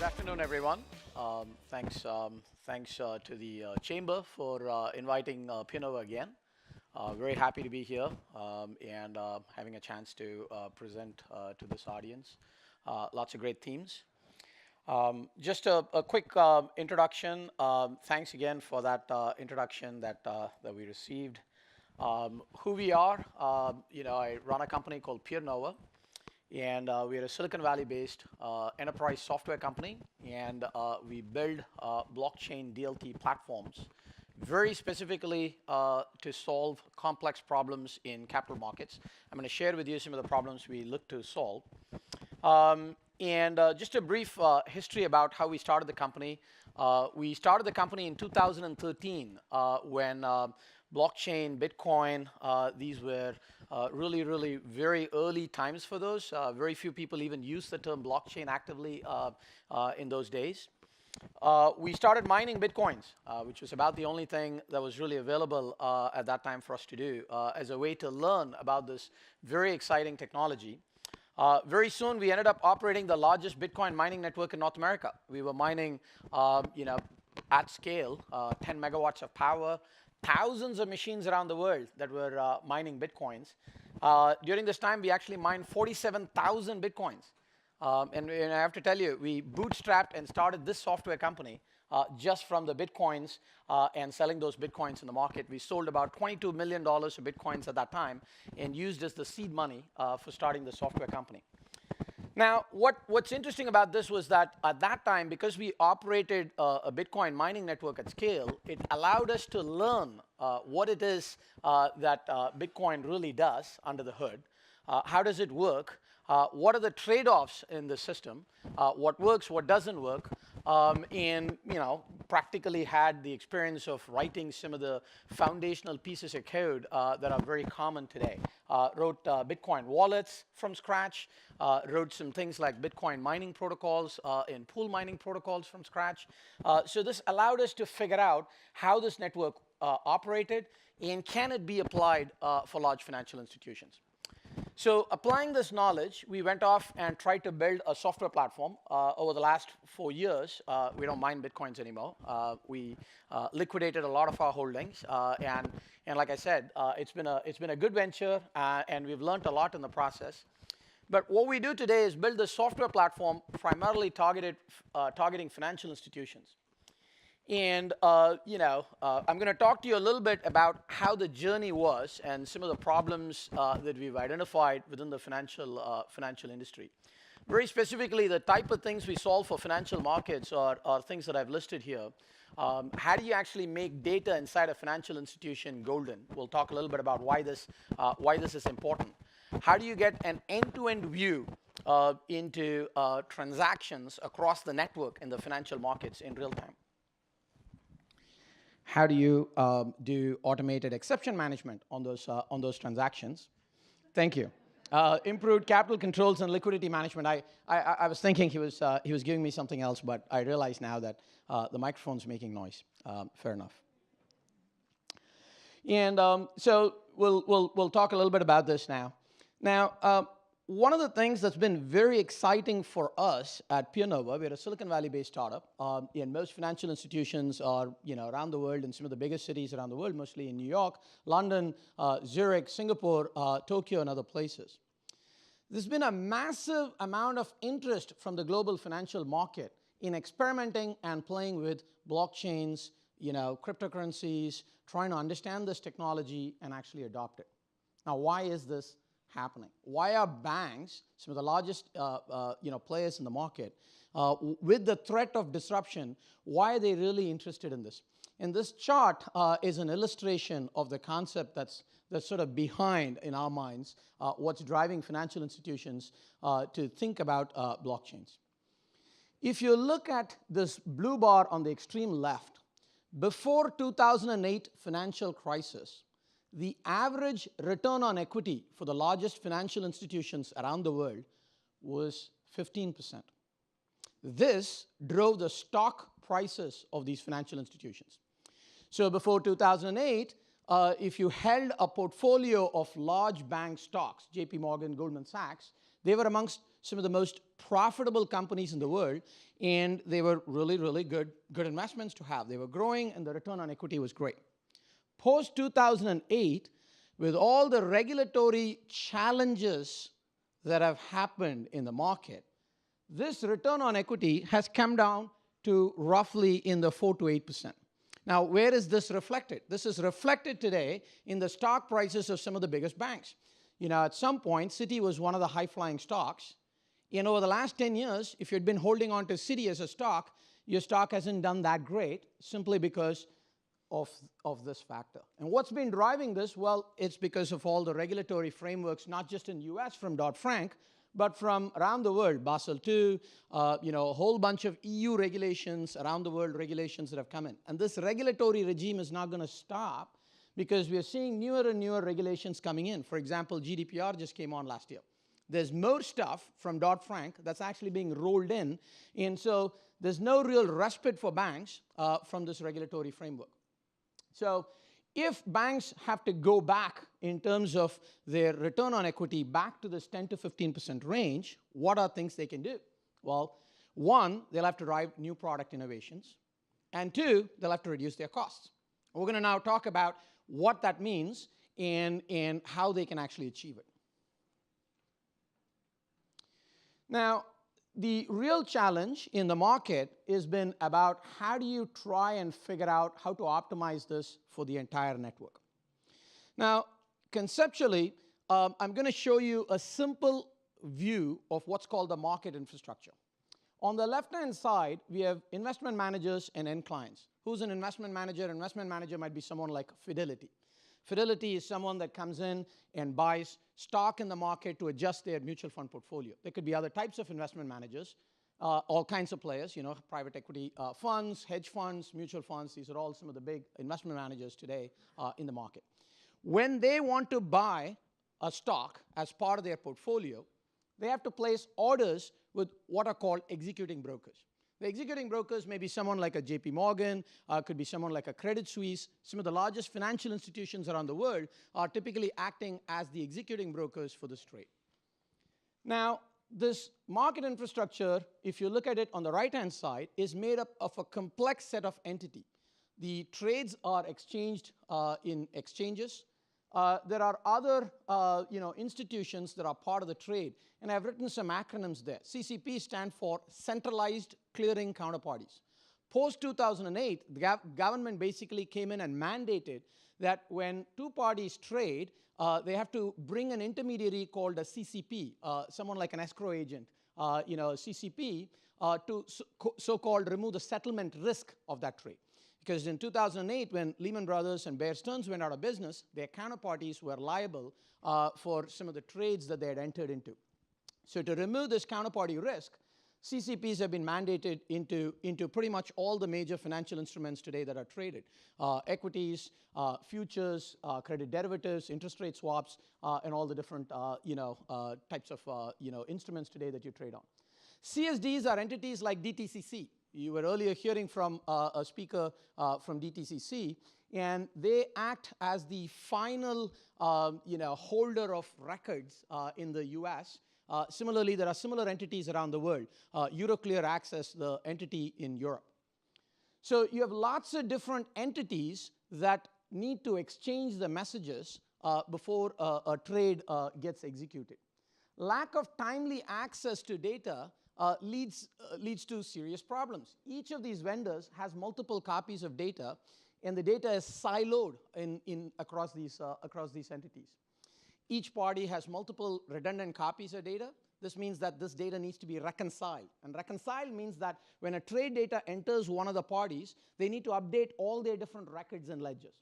Good afternoon, everyone. Thanks to the Chamber for inviting Peernova again. Very happy to be here and having a chance to present to this audience. Lots of great themes. Just a quick introduction. Thanks again for that introduction that we received. Who we are, I run a company called Peernova. And we are a Silicon Valley-based enterprise software company, and we build blockchain DLT platforms very specifically to solve complex problems in capital markets. I'm going to share with you some of the problems we look to solve. Just a brief history about how we started the company. We started the company in 2013 when blockchain, Bitcoin, these were really very early times for those. Very few people even use the term blockchain actively in those days. We started mining Bitcoins, which was about the only thing that was really available at that time for us to do as a way to learn about this very exciting technology. Very soon, we ended up operating the largest Bitcoin mining network in North America. We were mining, at scale, 10 megawatts of power, thousands of machines around the world that were mining Bitcoins. During this time, we actually mined 47,000 Bitcoins. And I have to tell you, we bootstrapped and started this software company just from the Bitcoins and selling those Bitcoins in the market. We sold about $22 million of Bitcoins at that time and used as the seed money for starting the software company. Now, what's interesting about this was that at that time, because we operated a Bitcoin mining network at scale, it allowed us to learn what it is that Bitcoin really does under the hood. How does it work? What are the trade-offs in the system? What works, what doesn't work? And practically had the experience of writing some of the foundational pieces of code that are very common today. Wrote Bitcoin wallets from scratch, wrote some things like Bitcoin mining protocols and pool mining protocols from scratch. So this allowed us to figure out how this network operated and can it be applied for large financial institutions. So applying this knowledge, we went off and tried to build a software platform. Over the last 4 years, we don't mine Bitcoins anymore. We liquidated a lot of our holdings. And like I said, it's been a good venture, and we've learned a lot in the process. But what we do today is build a software platform primarily targeting financial institutions. And I'm going to talk to you a little bit about how the journey was and some of the problems that we've identified within the financial industry. Very specifically, the type of things we solve for financial markets are things that I've listed here. How do you actually make data inside a financial institution golden? We'll talk a little bit about why this is important. How do you get an end-to-end view into transactions across the network in the financial markets in real time? How do you do automated exception management on those transactions? Thank you. Improved capital controls and liquidity management. I was thinking he was giving me something else, but I realize now that the microphone's making noise. Fair enough. And so we'll talk a little bit about this now. Now, one of the things that's been very exciting for us at Peernova, we're a Silicon Valley-based startup, and most financial institutions are around the world in some of the biggest cities around the world, mostly in New York, London, Zurich, Singapore, Tokyo, and other places. There's been a massive amount of interest from the global financial market in experimenting and playing with blockchains, cryptocurrencies, trying to understand this technology and actually adopt it. Now, why is this happening? Why are banks, some of the largest players in the market, with the threat of disruption, why are they really interested in this? And this chart is an illustration of the concept that's sort of behind, in our minds, what's driving financial institutions to think about blockchains. If you look at this blue bar on the extreme left, before 2008 financial crisis, the average return on equity for the largest financial institutions around the world was 15%. This drove the stock prices of these financial institutions. So before 2008, if you held a portfolio of large bank stocks, JP Morgan, Goldman Sachs, they were amongst some of the most profitable companies in the world, and they were really, really good investments to have. They were growing, and the return on equity was great. Post 2008, with all the regulatory challenges that have happened in the market, this return on equity has come down to roughly in the 4 to 8%. Now, where is this reflected? This is reflected today in the stock prices of some of the biggest banks. At some point, Citi was one of the high-flying stocks. Over the last 10 years, if you'd been holding on to Citi as a stock, your stock hasn't done that great simply because of this factor. And what's been driving this? Well, it's because of all the regulatory frameworks, not just in the US from Dodd-Frank, but from around the world, Basel II, a whole bunch of EU regulations, around the world regulations that have come in. And this regulatory regime is not going to stop because we are seeing newer and newer regulations coming in. For example, GDPR just came on last year. There's more stuff from Dodd-Frank that's actually being rolled in. And so there's no real respite for banks from this regulatory framework. So if banks have to go back in terms of their return on equity back to this 10 to 15% range, what are things they can do? Well, one, they'll have to drive new product innovations. And two, they'll have to reduce their costs. We're going to now talk about what that means and how they can actually achieve it. Now, the real challenge in the market has been about how do you try and figure out how to optimize this for the entire network. Now, conceptually, I'm going to show you a simple view of what's called the market infrastructure. On the left-hand side, we have investment managers and end clients. Who's an investment manager? An investment manager might be someone like Fidelity. Fidelity is someone that comes in and buys stock in the market to adjust their mutual fund portfolio. There could be other types of investment managers, all kinds of players, private equity funds, hedge funds, mutual funds. These are all some of the big investment managers today in the market. When they want to buy a stock as part of their portfolio, they have to place orders with what are called executing brokers. The executing brokers may be someone like a JP Morgan, could be someone like a Credit Suisse. Some of the largest financial institutions around the world are typically acting as the executing brokers for this trade. Now, this market infrastructure, if you look at it on the right-hand side, is made up of a complex set of entities. The trades are exchanged in exchanges. There are other institutions that are part of the trade, and I've written some acronyms there. CCP stand for Centralized Clearing Counterparties. Post-2008, the government basically came in and mandated that when two parties trade, they have to bring an intermediary called a CCP, someone like an escrow agent, CCP, to so-called remove the settlement risk of that trade. Because in 2008, when Lehman Brothers and Bear Stearns went out of business, their counterparties were liable for some of the trades that they had entered into. So to remove this counterparty risk, CCPs have been mandated into pretty much all the major financial instruments today that are traded. Equities, futures, credit derivatives, interest rate swaps, and all the different types of instruments today that you trade on. CSDs are entities like DTCC. You were earlier hearing from a speaker from DTCC, and they act as the final holder of records in the US. Similarly, there are similar entities around the world. Euroclear acts as the entity in Europe. So you have lots of different entities that need to exchange the messages before a trade gets executed. Lack of timely access to data leads to serious problems. Each of these vendors has multiple copies of data, and the data is siloed across these entities. Each party has multiple redundant copies of data. This means that this data needs to be reconciled. And reconciled means that when a trade data enters one of the parties, they need to update all their different records and ledgers.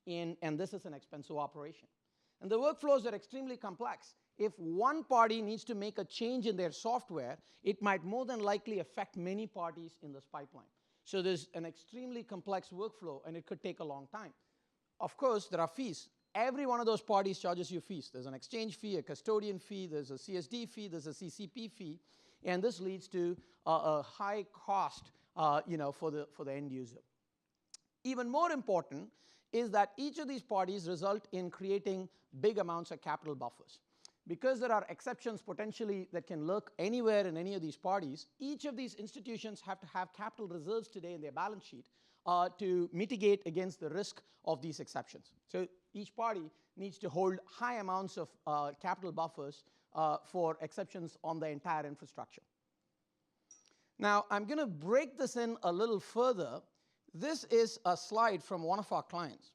And this is an expensive operation. And the workflows are extremely complex. If one party needs to make a change in their software, it might more than likely affect many parties in this pipeline. So there's an extremely complex workflow, and it could take a long time. Of course, there are fees. Every one of those parties charges you fees. There's an exchange fee, a custodian fee, there's a CSD fee, there's a CCP fee, and this leads to a high cost for the end user. Even more important is that each of these parties result in creating big amounts of capital buffers. because there are exceptions potentially that can lurk anywhere in any of these parties, each of these institutions have to have capital reserves today in their balance sheet to mitigate against the risk of these exceptions. So each party needs to hold high amounts of capital buffers for exceptions on the entire infrastructure. Now, I'm going to break this in a little further. This is a slide from one of our clients.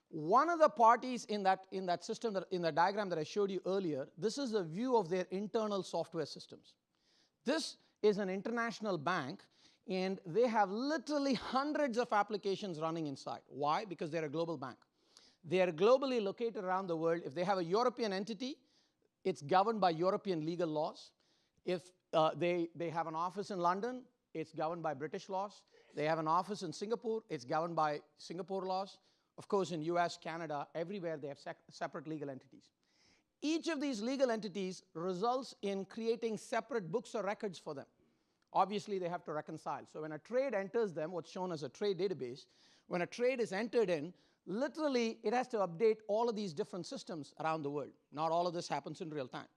One of the parties in that system, in the diagram that I showed you earlier, this is a view of their internal software systems. This is an international bank, and they have literally hundreds of applications running inside. Why? Because they're a global bank. They are globally located around the world. If they have a European entity, it's governed by European legal laws. If they have an office in London, it's governed by British laws. They have an office in Singapore, it's governed by Singapore laws. Of course, in US, Canada, everywhere they have separate legal entities. Each of these legal entities results in creating separate books or records for them. Obviously, they have to reconcile. So when a trade enters them, what's shown as a trade database, when a trade is entered in, literally it has to update all of these different systems around the world. Not all of this happens in real time.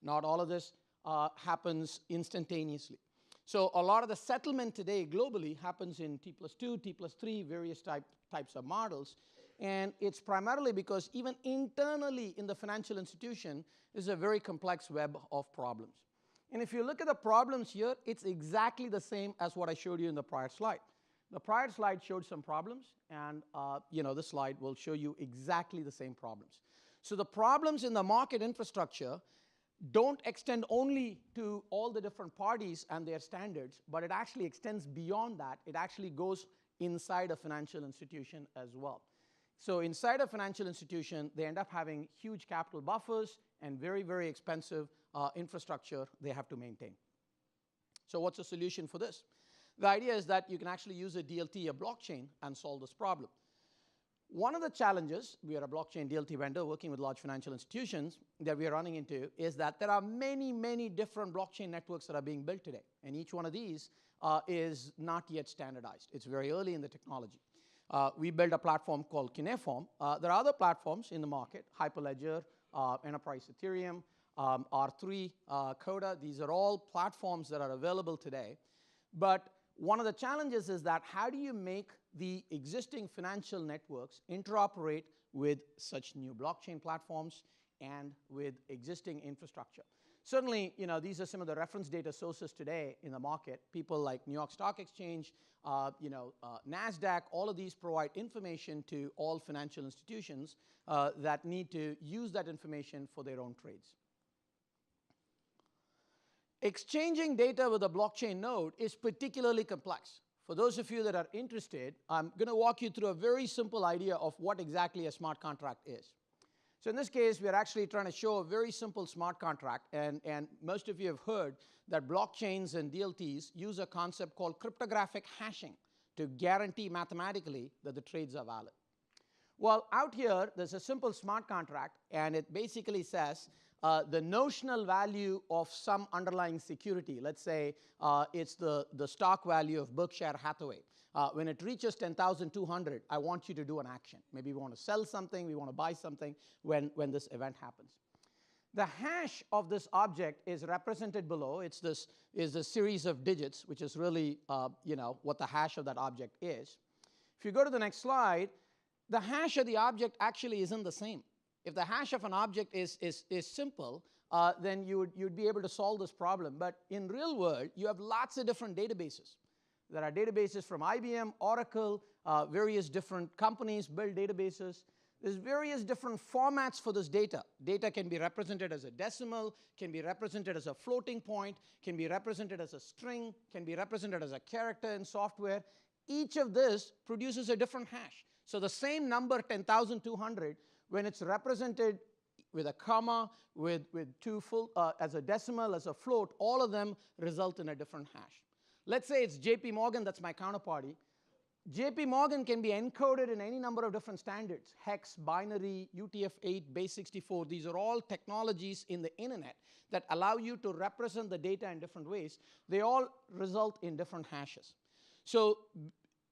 Not all of this happens instantaneously. So a lot of the settlement today globally happens in T+2, T+3, various types of models. And it's primarily because even internally in the financial institution is a very complex web of problems. And if you look at the problems here, it's exactly the same as what I showed you in the prior slide. The prior slide showed some problems, and this slide will show you exactly the same problems. So the problems in the market infrastructure don't extend only to all the different parties and their standards, but it actually extends beyond that. It actually goes inside a financial institution as well. So inside a financial institution, they end up having huge capital buffers and very, very expensive infrastructure they have to maintain. So what's the solution for this? The idea is that you can actually use a DLT, a blockchain, and solve this problem. One of the challenges, we are a blockchain DLT vendor working with large financial institutions, that we are running into is that there are many, many different blockchain networks that are being built today. And each one of these is not yet standardized. It's very early in the technology. We built a platform called Cuneiform. There are other platforms in the market, Hyperledger, Enterprise Ethereum, R3, Coda. These are all platforms that are available today. But one of the challenges is that how do you make the existing financial networks interoperate with such new blockchain platforms and with existing infrastructure? Certainly, these are some of the reference data sources today in the market. People like New York Stock Exchange, NASDAQ, all of these provide information to all financial institutions that need to use that information for their own trades. Exchanging data with a blockchain node is particularly complex. For those of you that are interested, I'm going to walk you through a very simple idea of what exactly a smart contract is. So in this case, we're actually trying to show a very simple smart contract, and most of you have heard that blockchains and DLTs use a concept called cryptographic hashing to guarantee mathematically that the trades are valid. Well, out here, there's a simple smart contract, and it basically says the notional value of some underlying security. Let's say it's the stock value of Berkshire Hathaway. When it reaches 10,200, I want you to do an action. Maybe we want to sell something, we want to buy something when this event happens. The hash of this object is represented below. It's this series of digits, which is really what the hash of that object is. If you go to the next slide, the hash of the object actually isn't the same. If the hash of an object is simple, then you'd be able to solve this problem. But in real world, you have lots of different databases. There are databases from IBM, Oracle, various different companies build databases. There's various different formats for this data. Data can be represented as a decimal, can be represented as a floating point, can be represented as a string, can be represented as a character in software. Each of this produces a different hash. So the same number, 10,200, when it's represented with a comma, with two full, as a decimal, as a float, all of them result in a different hash. Let's say it's JP Morgan, that's my counterparty. JP Morgan can be encoded in any number of different standards, hex, binary, UTF-8, base64. These are all technologies in the internet that allow you to represent the data in different ways. They all result in different hashes. So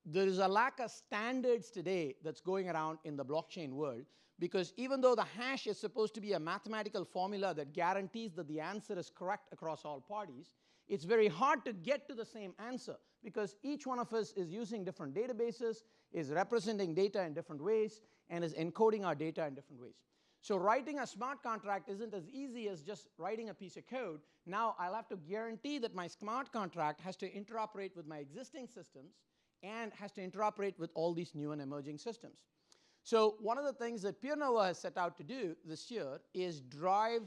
there is a lack of standards today that's going around in the blockchain world, because even though the hash is supposed to be a mathematical formula that guarantees that the answer is correct across all parties, it's very hard to get to the same answer because each one of us is using different databases, is representing data in different ways, and is encoding our data in different ways. So writing a smart contract isn't as easy as just writing a piece of code. Now I'll have to guarantee that my smart contract has to interoperate with my existing systems and has to interoperate with all these new and emerging systems. So one of the things that Peernova has set out to do this year is drive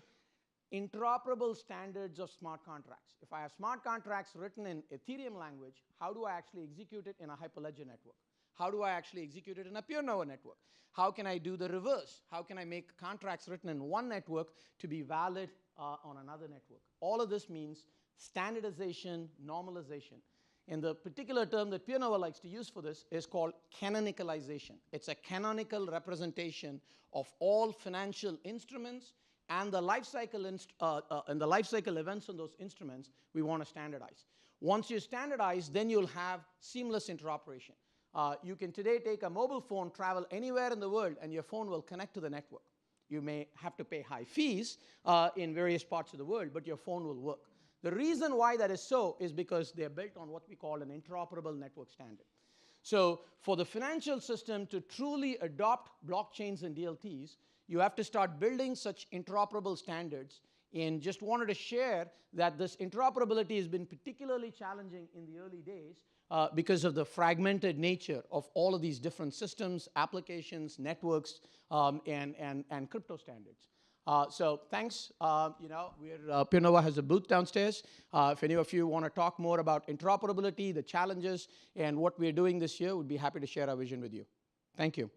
interoperable standards of smart contracts. If I have smart contracts written in Ethereum language, how do I actually execute it in a Hyperledger network? How do I actually execute it in a Peernova network? How can I do the reverse? How can I make contracts written in one network to be valid on another network? All of this means standardization, normalization. And the particular term that Peernova likes to use for this is called canonicalization. It's a canonical representation of all financial instruments and the life cycle events on those instruments we want to standardize. Once you standardize, then you'll have seamless interoperation. You can today take a mobile phone, travel anywhere in the world, and your phone will connect to the network. You may have to pay high fees in various parts of the world, but your phone will work. The reason why that is so is because they're built on what we call an interoperable network standard. So for the financial system to truly adopt blockchains and DLTs, you have to start building such interoperable standards. And just wanted to share that this interoperability has been particularly challenging in the early days because of the fragmented nature of all of these different systems, applications, networks, and crypto standards. So thanks. Peernova has a booth downstairs. If any of you want to talk more about interoperability, the challenges, and what we're doing this year, we'd be happy to share our vision with you. Thank you.